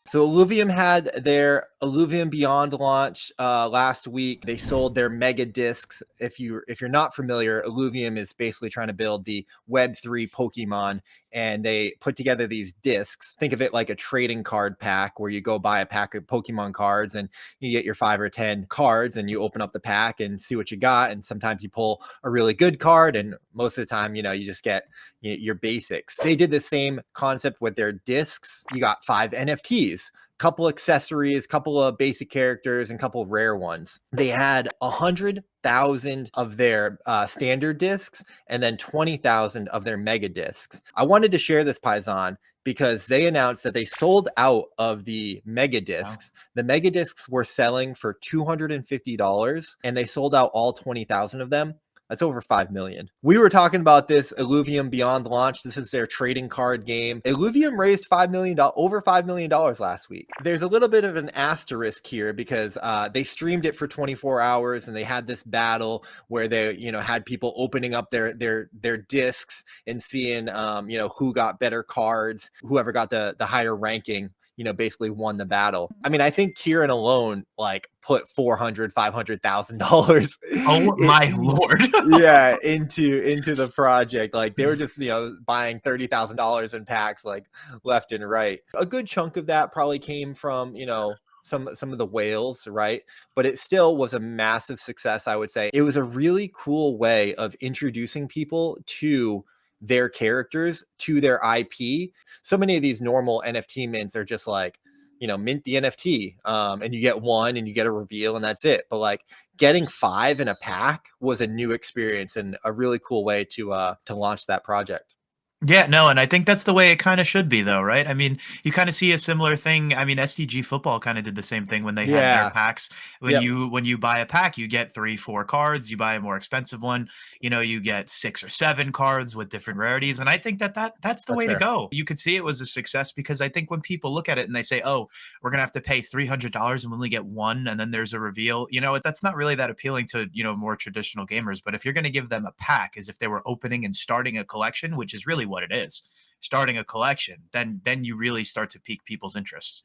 So Illuvium had their Illuvium Beyond launch last week. They sold their mega discs. If you're not familiar, Illuvium is basically trying to build the Web3 Pokemon, and they put together these discs. Think of it like a trading card pack where you go buy a pack of Pokemon cards and you get your 5 or 10 cards and you open up the pack and see what you got. And sometimes you pull a really good card, and most of the time, you just get your basics. They did the same concept with their discs. You got 5 NFTs, couple accessories, couple of basic characters, and couple of rare ones. They had 100,000 of their standard discs and then 20,000 of their mega discs. I wanted to share this, Paisan, because they announced that they sold out of the mega discs. Wow. The mega discs were selling for $250, and they sold out all 20,000 of them. That's over 5 million. We were talking about this Illuvium Beyond launch. This is their trading card game. Illuvium raised over $5 million last week. There's a little bit of an asterisk here because they streamed it for 24 hours and they had this battle where they, had people opening up their discs and seeing, who got better cards. Whoever got the higher ranking, basically won the battle. I mean, I think Kieran alone put $500,000. Oh my Lord. Yeah, into the project. They were just, buying $30,000 in packs left and right. A good chunk of that probably came from, some of the whales, right? But it still was a massive success, I would say. It was a really cool way of introducing people to their characters, to their IP. So many of these normal NFT mints are just mint the NFT, and you get one and you get a reveal and that's it. But getting 5 in a pack was a new experience and a really cool way to launch that project. Yeah, no, and I think that's the way it kind of should be, though, right? I mean, you kind of see a similar thing. I mean, SDG Football kind of did the same thing when they had their packs. When you buy a pack, you get 3, 4 cards. You buy a more expensive one, you get 6 or 7 cards with different rarities. And I think that's the way to go. You could see it was a success because I think when people look at it and they say, "Oh, we're gonna have to pay $300 and we only get one," and then there's a reveal, that's not really that appealing to more traditional gamers. But if you're gonna give them a pack as if they were opening and starting a collection, which is really what it is, starting a collection, then you really start to pique people's interests.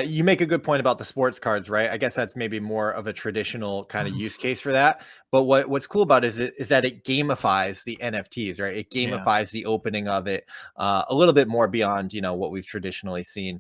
You make a good point about the sports cards, right? I guess that's maybe more of a traditional kind of use case for that. But what's cool about it is that it gamifies the NFTs, right? It gamifies the opening of it a little bit more beyond, what we've traditionally seen.